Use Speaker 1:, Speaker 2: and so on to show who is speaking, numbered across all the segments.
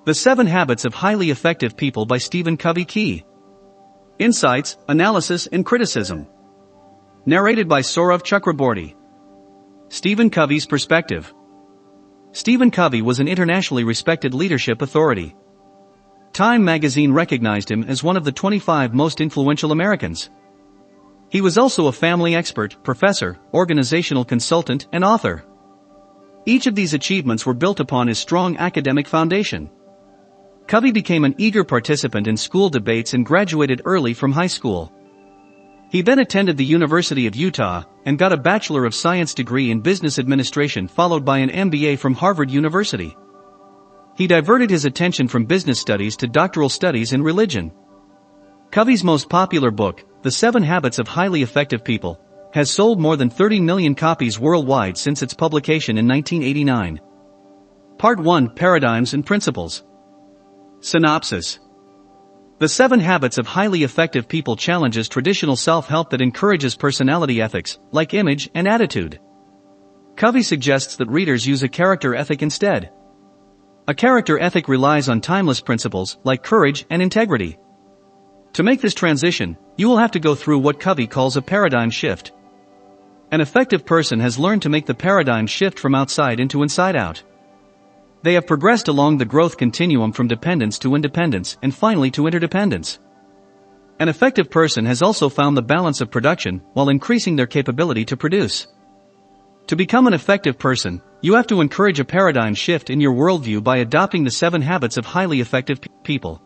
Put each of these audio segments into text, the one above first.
Speaker 1: The 7 Habits of Highly Effective People by Stephen Covey. Key insights, analysis and criticism. Narrated by Saurav Chakraborty. Stephen Covey's perspective. Stephen Covey was an internationally respected leadership authority. Time magazine recognized him as one of the 25 most influential Americans. He was also a family expert, professor, organizational consultant, and author. Each of these achievements were built upon his strong academic foundation. Covey became an eager participant in school debates and graduated early from high school. He then attended the University of Utah and got a Bachelor of Science degree in Business Administration, followed by an MBA from Harvard University. He diverted his attention from business studies to doctoral studies in religion. Covey's most popular book, The 7 Habits of Highly Effective People, has sold more than 30 million copies worldwide since its publication in 1989. Part 1: Paradigms and Principles. Synopsis. The 7 Habits of Highly Effective People challenges traditional self-help that encourages personality ethics, like image and attitude. Covey suggests that readers use a character ethic instead. A character ethic relies on timeless principles, like courage and integrity. To make this transition, you will have to go through what Covey calls a paradigm shift. An effective person has learned to make the paradigm shift from outside into inside out. They have progressed along the growth continuum from dependence to independence and finally to interdependence. An effective person has also found the balance of production while increasing their capability to produce. To become an effective person, you have to encourage a paradigm shift in your worldview by adopting the 7 habits of highly effective people.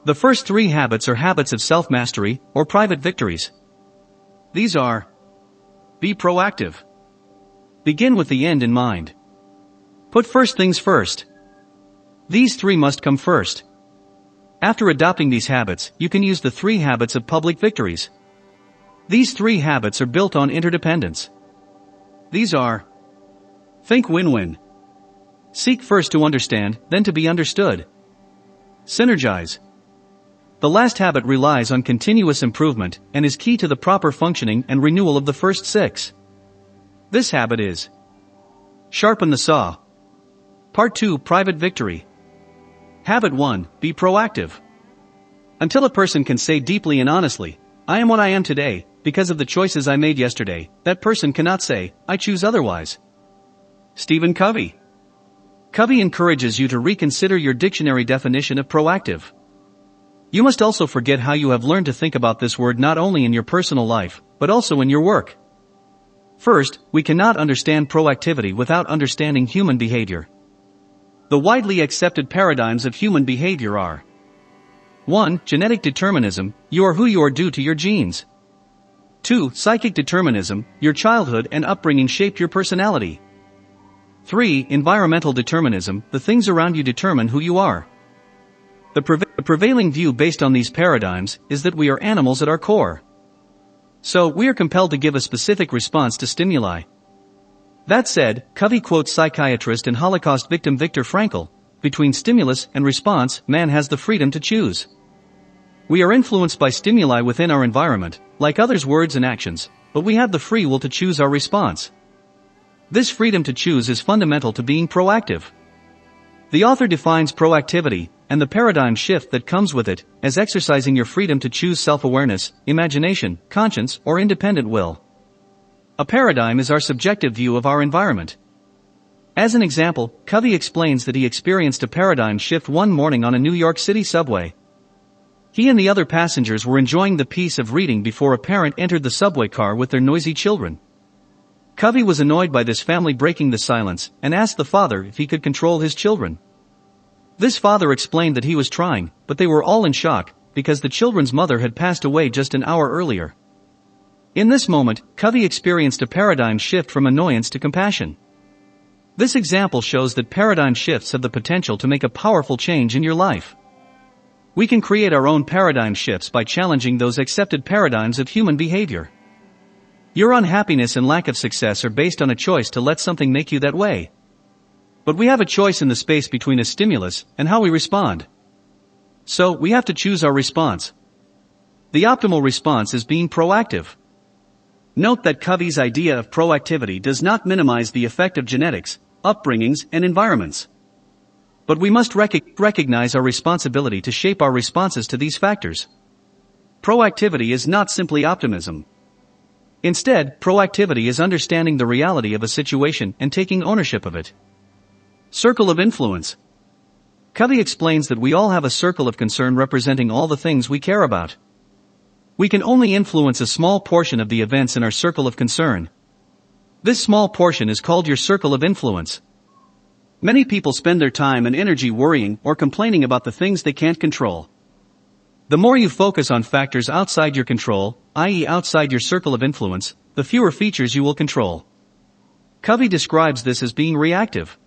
Speaker 1: The first 3 habits are habits of self-mastery, or private victories. These are: be proactive. Begin with the end in mind. Put first things first. These 3 must come first. After adopting these habits, you can use the 3 habits of public victories. These 3 habits are built on interdependence. These are: think win-win. Seek first to understand, then to be understood. Synergize. The last habit relies on continuous improvement and is key to the proper functioning and renewal of the first 6. This habit is: sharpen the saw. Part 2: Private Victory. Habit 1: be proactive. Until a person can say deeply and honestly, "I am what I am today, because of the choices I made yesterday," that person cannot say, "I choose otherwise." Stephen Covey. Covey encourages you to reconsider your dictionary definition of proactive. You must also forget how you have learned to think about this word not only in your personal life, but also in your work. First, we cannot understand proactivity without understanding human behavior. The widely accepted paradigms of human behavior are: 1. Genetic determinism, you are who you are due to your genes. 2. Psychic determinism, your childhood and upbringing shaped your personality. 3. Environmental determinism, the things around you determine who you are. The prevailing view based on these paradigms is that we are animals at our core. So, we are compelled to give a specific response to stimuli. That said, Covey quotes psychiatrist and Holocaust victim Viktor Frankl: between stimulus and response, man has the freedom to choose. We are influenced by stimuli within our environment, like others' words and actions, but we have the free will to choose our response. This freedom to choose is fundamental to being proactive. The author defines proactivity, and the paradigm shift that comes with it, as exercising your freedom to choose self-awareness, imagination, conscience, or independent will. A paradigm is our subjective view of our environment. As an example, Covey explains that he experienced a paradigm shift one morning on a New York City subway. He and the other passengers were enjoying the peace of reading before a parent entered the subway car with their noisy children. Covey was annoyed by this family breaking the silence, and asked the father if he could control his children. This father explained that he was trying, but they were all in shock, because the children's mother had passed away just an hour earlier. In this moment, Covey experienced a paradigm shift from annoyance to compassion. This example shows that paradigm shifts have the potential to make a powerful change in your life. We can create our own paradigm shifts by challenging those accepted paradigms of human behavior. Your unhappiness and lack of success are based on a choice to let something make you that way. But we have a choice in the space between a stimulus and how we respond. So, we have to choose our response. The optimal response is being proactive. Note that Covey's idea of proactivity does not minimize the effect of genetics, upbringings, and environments. But we must recognize our responsibility to shape our responses to these factors. Proactivity is not simply optimism. Instead, proactivity is understanding the reality of a situation and taking ownership of it. Circle of influence. Covey explains that we all have a circle of concern representing all the things we care about. We can only influence a small portion of the events in our circle of concern. This small portion is called your circle of influence. Many people spend their time and energy worrying or complaining about the things they can't control. The more you focus on factors outside your control, i.e., outside your circle of influence, the fewer features you will control. Covey describes this as being reactive.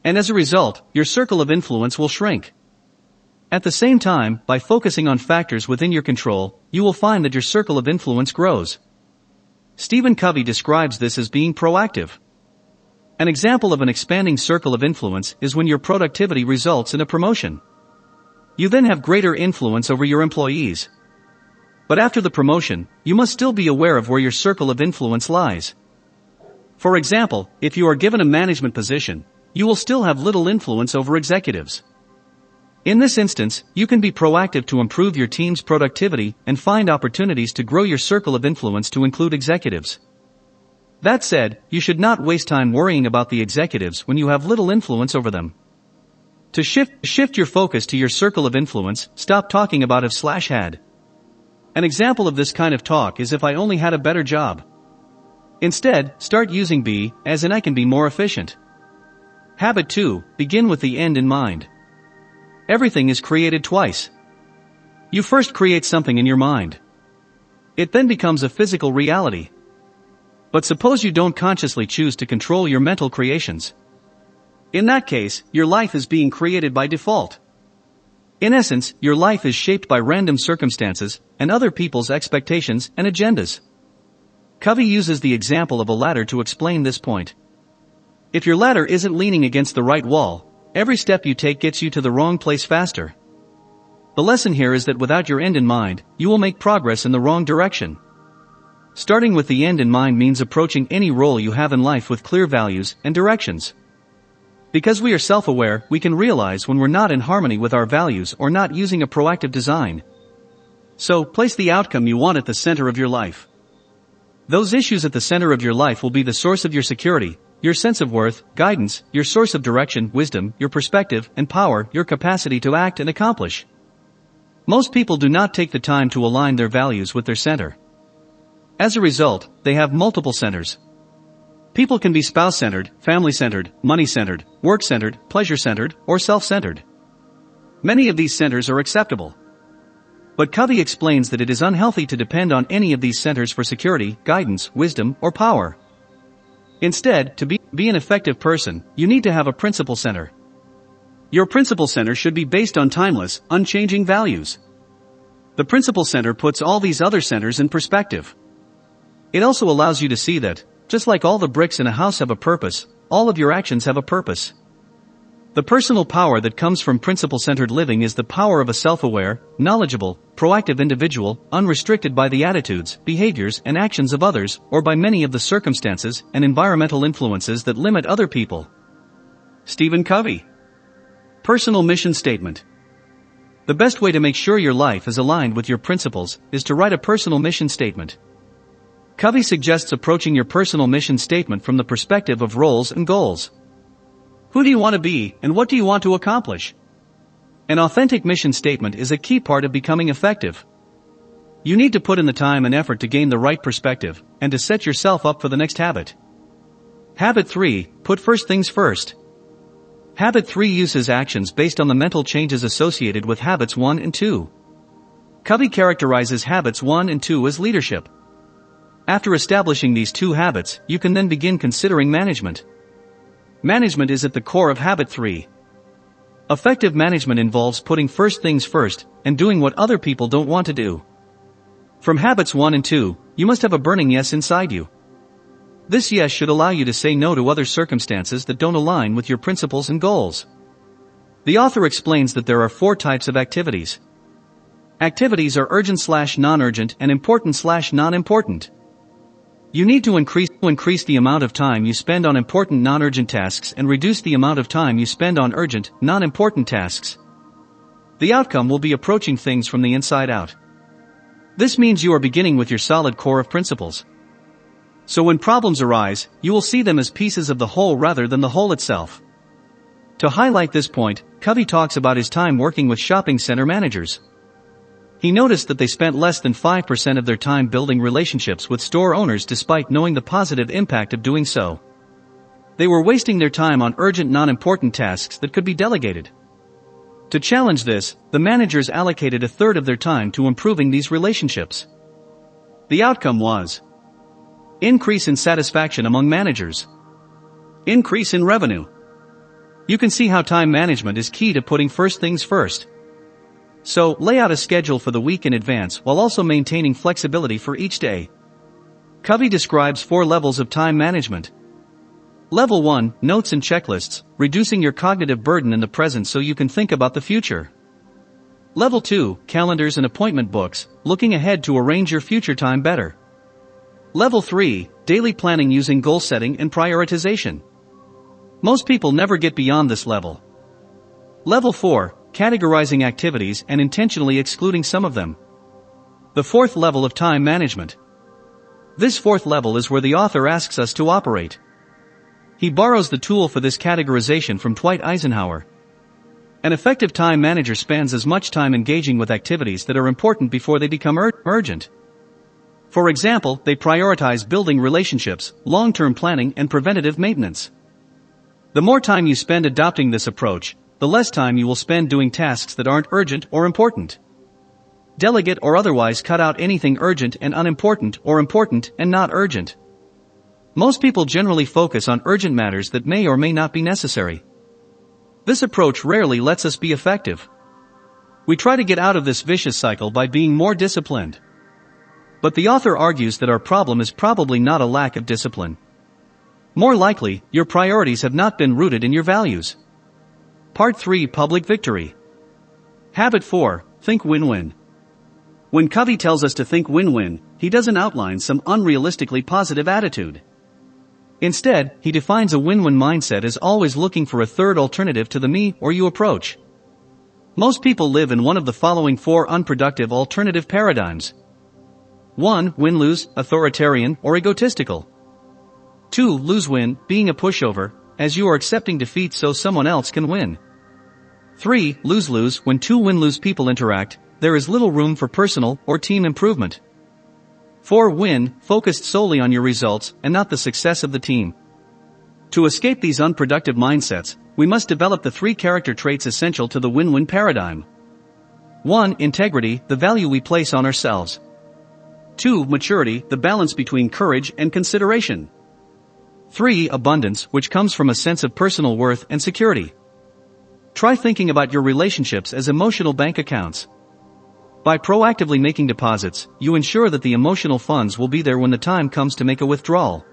Speaker 1: And as a result, your circle of influence will shrink. At the same time, by focusing on factors within your control, you will find that your circle of influence grows. Stephen Covey describes this as being proactive. An example of an expanding circle of influence is when your productivity results in a promotion. You then have greater influence over your employees. But after the promotion, you must still be aware of where your circle of influence lies. For example, if you are given a management position, you will still have little influence over executives. In this instance, you can be proactive to improve your team's productivity and find opportunities to grow your circle of influence to include executives. That said, you should not waste time worrying about the executives when you have little influence over them. To shift your focus to your circle of influence, stop talking about have/had. An example of this kind of talk is if I only had a better job. Instead, start using be, as in I can be more efficient. Habit 2, begin with the end in mind. Everything is created twice. You first create something in your mind. It then becomes a physical reality. But suppose you don't consciously choose to control your mental creations. In that case, your life is being created by default. In essence, your life is shaped by random circumstances and other people's expectations and agendas. Covey uses the example of a ladder to explain this point. If your ladder isn't leaning against the right wall, every step you take gets you to the wrong place faster. The lesson here is that without your end in mind, you will make progress in the wrong direction. Starting with the end in mind means approaching any role you have in life with clear values and directions. Because we are self-aware, we can realize when we're not in harmony with our values or not using a proactive design. So, place the outcome you want at the center of your life. Those issues at the center of your life will be the source of your security, your sense of worth, guidance, your source of direction, wisdom, your perspective, and power, your capacity to act and accomplish. Most people do not take the time to align their values with their center. As a result, they have multiple centers. People can be spouse-centered, family-centered, money-centered, work-centered, pleasure-centered, or self-centered. Many of these centers are acceptable. But Covey explains that it is unhealthy to depend on any of these centers for security, guidance, wisdom, or power. Instead, to be an effective person, you need to have a principle center. Your principle center should be based on timeless, unchanging values. The principle center puts all these other centers in perspective. It also allows you to see that, just like all the bricks in a house have a purpose, all of your actions have a purpose. The personal power that comes from principle-centered living is the power of a self-aware, knowledgeable, proactive individual, unrestricted by the attitudes, behaviors, and actions of others, or by many of the circumstances and environmental influences that limit other people. Stephen Covey. Personal mission statement. The best way to make sure your life is aligned with your principles is to write a personal mission statement. Covey suggests approaching your personal mission statement from the perspective of roles and goals. Who do you want to be, and what do you want to accomplish? An authentic mission statement is a key part of becoming effective. You need to put in the time and effort to gain the right perspective, and to set yourself up for the next habit. Habit 3, put first things first. Habit 3 uses actions based on the mental changes associated with habits 1 and 2. Covey characterizes habits 1 and 2 as leadership. After establishing these two habits, you can then begin considering management. Management is at the core of habit 3. Effective management involves putting first things first, and doing what other people don't want to do. From habits 1 and 2, you must have a burning yes inside you. This yes should allow you to say no to other circumstances that don't align with your principles and goals. The author explains that there are 4 types of activities. Activities are urgent/non-urgent and important/non-important. You need to increase the amount of time you spend on important non-urgent tasks and reduce the amount of time you spend on urgent, non-important tasks. The outcome will be approaching things from the inside out. This means you are beginning with your solid core of principles. So when problems arise, you will see them as pieces of the whole rather than the whole itself. To highlight this point, Covey talks about his time working with shopping center managers. He noticed that they spent less than 5% of their time building relationships with store owners despite knowing the positive impact of doing so. They were wasting their time on urgent non-important tasks that could be delegated. To challenge this, the managers allocated a third of their time to improving these relationships. The outcome was increase in satisfaction among managers, increase in revenue. You can see how time management is key to putting first things first. So, lay out a schedule for the week in advance while also maintaining flexibility for each day. Covey describes 4 levels of time management. Level 1, notes and checklists, reducing your cognitive burden in the present so you can think about the future. Level 2, calendars and appointment books, looking ahead to arrange your future time better. Level 3, daily planning using goal setting and prioritization. Most people never get beyond this level. Level 4, categorizing activities and intentionally excluding some of them. The 4th level of time management. This 4th level is where the author asks us to operate. He borrows the tool for this categorization from Dwight Eisenhower. An effective time manager spends as much time engaging with activities that are important before they become urgent. For example, they prioritize building relationships, long-term planning, and preventative maintenance. The more time you spend adopting this approach, the less time you will spend doing tasks that aren't urgent or important. Delegate or otherwise cut out anything urgent and unimportant or important and not urgent. Most people generally focus on urgent matters that may or may not be necessary. This approach rarely lets us be effective. We try to get out of this vicious cycle by being more disciplined. But the author argues that our problem is probably not a lack of discipline. More likely, your priorities have not been rooted in your values. Part 3, Public Victory. Habit 4, Think Win-Win. When Covey tells us to think win-win, he doesn't outline some unrealistically positive attitude. Instead, he defines a win-win mindset as always looking for a third alternative to the me or you approach. Most people live in one of the following 4 unproductive alternative paradigms. 1. Win-lose, authoritarian or egotistical. 2. Lose-win, being a pushover, as you are accepting defeat so someone else can win. 3. Lose-lose, when 2 win-lose people interact, there is little room for personal or team improvement. 4. Win, focused solely on your results and not the success of the team. To escape these unproductive mindsets, we must develop the 3 character traits essential to the win-win paradigm. 1. Integrity, the value we place on ourselves. 2. Maturity, the balance between courage and consideration. 3. Abundance, which comes from a sense of personal worth and security. Try thinking about your relationships as emotional bank accounts. By proactively making deposits, you ensure that the emotional funds will be there when the time comes to make a withdrawal.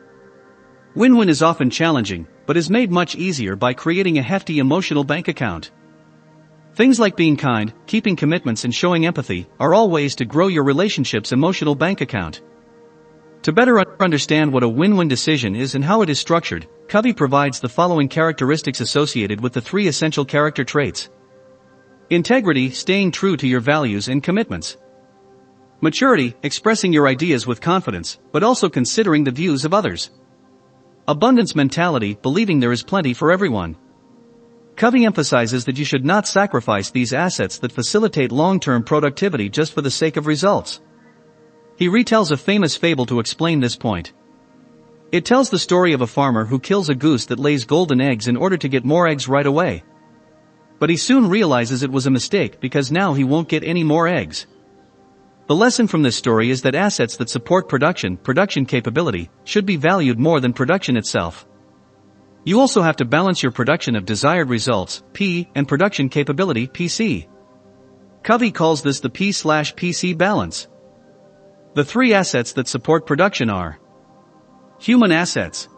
Speaker 1: Win-win is often challenging, but is made much easier by creating a hefty emotional bank account. Things like being kind, keeping commitments and showing empathy are all ways to grow your relationship's emotional bank account. To better understand what a win-win decision is and how it is structured, Covey provides the following characteristics associated with the 3 essential character traits. Integrity, staying true to your values and commitments. Maturity, expressing your ideas with confidence, but also considering the views of others. Abundance mentality, believing there is plenty for everyone. Covey emphasizes that you should not sacrifice these assets that facilitate long-term productivity just for the sake of results. He retells a famous fable to explain this point. It tells the story of a farmer who kills a goose that lays golden eggs in order to get more eggs right away. But he soon realizes it was a mistake because now he won't get any more eggs. The lesson from this story is that assets that support production capability, should be valued more than production itself. You also have to balance your production of desired results, P, and production capability, PC. Covey calls this the P/PC balance. The 3 assets that support production are human assets,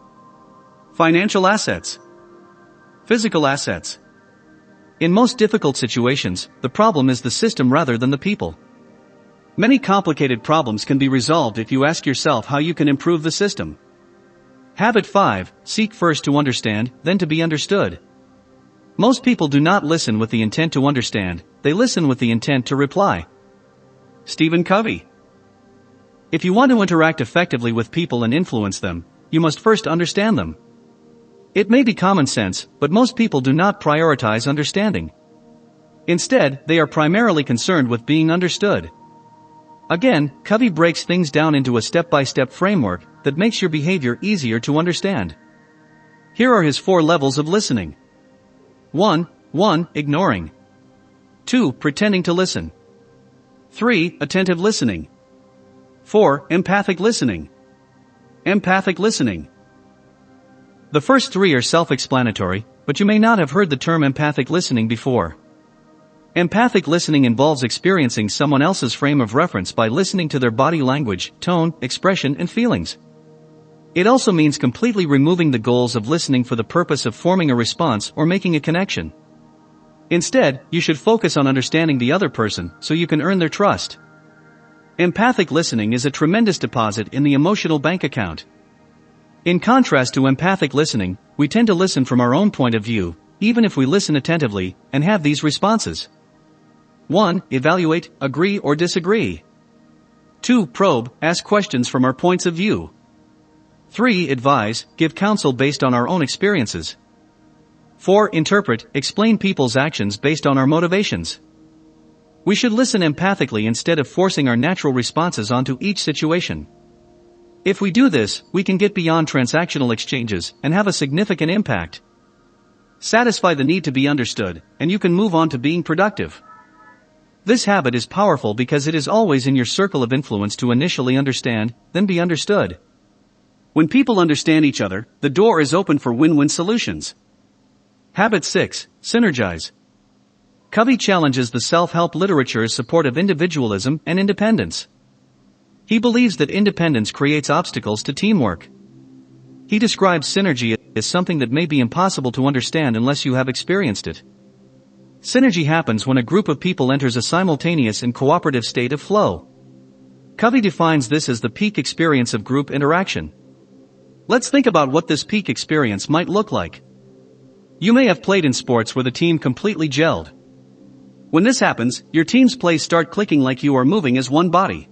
Speaker 1: financial assets, physical assets. In most difficult situations, the problem is the system rather than the people. Many complicated problems can be resolved if you ask yourself how you can improve the system. Habit 5, seek first to understand, then to be understood. Most people do not listen with the intent to understand, they listen with the intent to reply. Stephen Covey. If you want to interact effectively with people and influence them, you must first understand them. It may be common sense, but most people do not prioritize understanding. Instead, they are primarily concerned with being understood. Again, Covey breaks things down into a step-by-step framework that makes your behavior easier to understand. Here are his 4 levels of listening. 1. Ignoring. 2. Pretending to listen. 3. Attentive listening. 4. Empathic listening. Empathic listening. The first 3 are self-explanatory, but you may not have heard the term empathic listening before. Empathic listening involves experiencing someone else's frame of reference by listening to their body language, tone, expression, and feelings. It also means completely removing the goals of listening for the purpose of forming a response or making a connection. Instead, you should focus on understanding the other person so you can earn their trust. Empathic listening is a tremendous deposit in the emotional bank account. In contrast to empathic listening, we tend to listen from our own point of view, even if we listen attentively, and have these responses. 1. Evaluate, agree or disagree. 2. Probe, ask questions from our points of view. 3. Advise, give counsel based on our own experiences. 4. Interpret, explain people's actions based on our motivations. We should listen empathically instead of forcing our natural responses onto each situation. If we do this, we can get beyond transactional exchanges and have a significant impact. Satisfy the need to be understood, and you can move on to being productive. This habit is powerful because it is always in your circle of influence to initially understand, then be understood. When people understand each other, the door is open for win-win solutions. Habit 6, synergize. Covey challenges the self-help literature's support of individualism and independence. He believes that independence creates obstacles to teamwork. He describes synergy as something that may be impossible to understand unless you have experienced it. Synergy happens when a group of people enters a simultaneous and cooperative state of flow. Covey defines this as the peak experience of group interaction. Let's think about what this peak experience might look like. You may have played in sports where the team completely gelled. When this happens, your team's plays start clicking like you are moving as one body.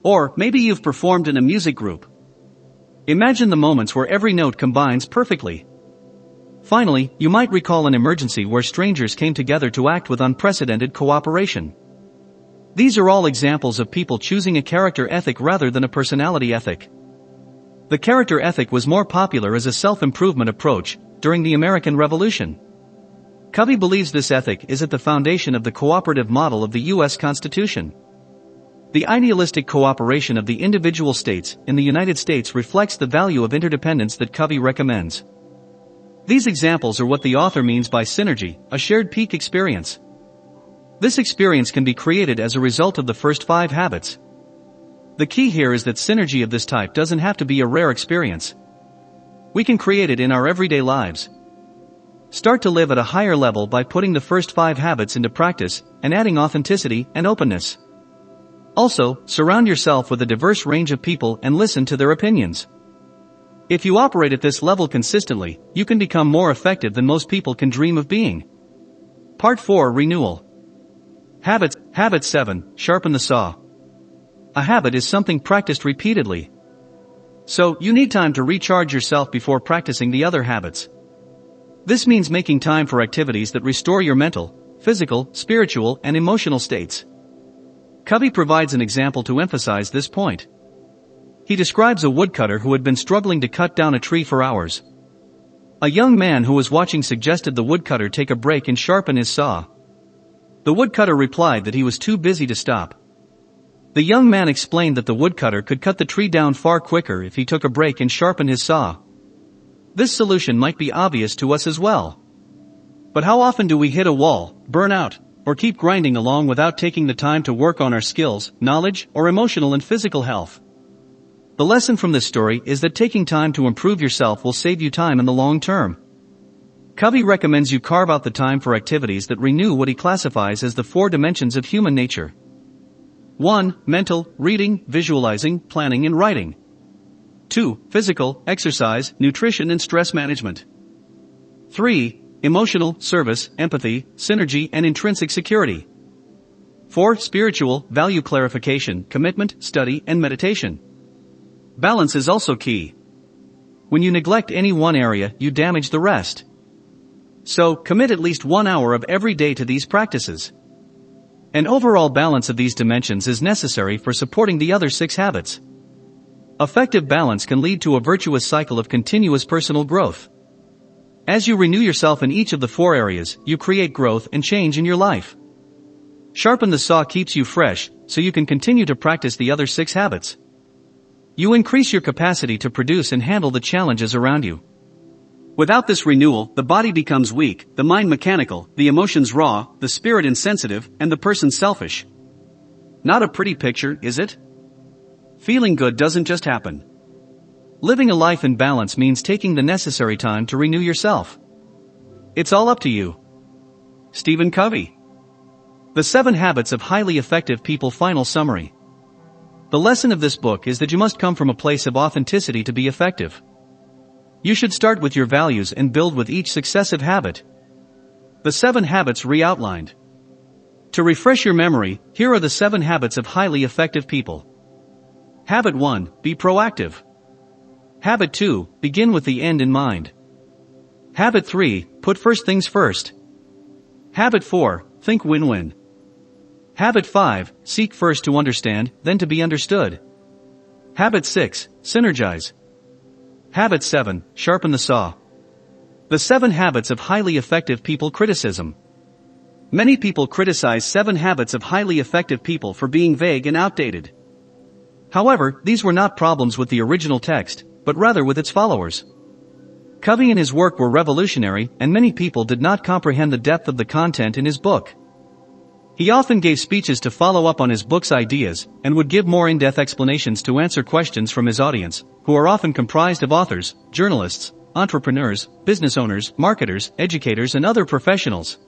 Speaker 1: Or maybe you've performed in a music group. Imagine the moments where every note combines perfectly. Finally, you might recall an emergency where strangers came together to act with unprecedented cooperation. These are all examples of people choosing a character ethic rather than a personality ethic. The character ethic was more popular as a self-improvement approach during the American Revolution. Covey believes this ethic is at the foundation of the cooperative model of the U.S. Constitution. The idealistic cooperation of the individual states in the United States reflects the value of interdependence that Covey recommends. These examples are what the author means by synergy, a shared peak experience. This experience can be created as a result of the first 5 habits. The key here is that synergy of this type doesn't have to be a rare experience. We can create it in our everyday lives. Start to live at a higher level by putting the first 5 habits into practice and adding authenticity and openness. Also, surround yourself with a diverse range of people and listen to their opinions. If you operate at this level consistently, you can become more effective than most people can dream of being. Part 4, Renewal. Habit 7, Sharpen the saw. A habit is something practiced repeatedly. So, you need time to recharge yourself before practicing the other habits. This means making time for activities that restore your mental, physical, spiritual, and emotional states. Covey provides an example to emphasize this point. He describes a woodcutter who had been struggling to cut down a tree for hours. A young man who was watching suggested the woodcutter take a break and sharpen his saw. The woodcutter replied that he was too busy to stop. The young man explained that the woodcutter could cut the tree down far quicker if he took a break and sharpened his saw. This solution might be obvious to us as well. But how often do we hit a wall, burn out, or keep grinding along without taking the time to work on our skills, knowledge, or emotional and physical health? The lesson from this story is that taking time to improve yourself will save you time in the long term. Covey recommends you carve out the time for activities that renew what he classifies as the 4 dimensions of human nature. 1. Mental, reading, visualizing, planning and writing. 2. Physical, exercise, nutrition and stress management. 3. Emotional, service, empathy, synergy and intrinsic security. 4. Spiritual, value clarification, commitment, study and meditation. Balance is also key. When you neglect any one area, you damage the rest. So, commit at least 1 hour of every day to these practices. An overall balance of these dimensions is necessary for supporting the other 6 habits. Effective balance can lead to a virtuous cycle of continuous personal growth. As you renew yourself in each of the 4 areas, you create growth and change in your life. Sharpen the saw keeps you fresh, so you can continue to practice the other 6 habits. You increase your capacity to produce and handle the challenges around you. Without this renewal, the body becomes weak, the mind mechanical, the emotions raw, the spirit insensitive, and the person selfish. Not a pretty picture, is it? Feeling good doesn't just happen. Living a life in balance means taking the necessary time to renew yourself. It's all up to you. Stephen Covey. The 7 Habits of Highly Effective People. Final summary. The lesson of this book is that you must come from a place of authenticity to be effective. You should start with your values and build with each successive habit. The 7 habits re-outlined. To refresh your memory, here are the 7 habits of highly effective people. Habit 1, be proactive. Habit 2, begin with the end in mind. Habit 3, put first things first. Habit 4, think win-win. Habit 5, seek first to understand, then to be understood. Habit 6, synergize. Habit 7, sharpen the saw. The 7 habits of highly effective people. Criticism. Many people criticize 7 habits of highly effective people for being vague and outdated. However, these were not problems with the original text, but rather with its followers. Covey and his work were revolutionary, and many people did not comprehend the depth of the content in his book. He often gave speeches to follow up on his book's ideas, and would give more in-depth explanations to answer questions from his audience, who are often comprised of authors, journalists, entrepreneurs, business owners, marketers, educators and other professionals.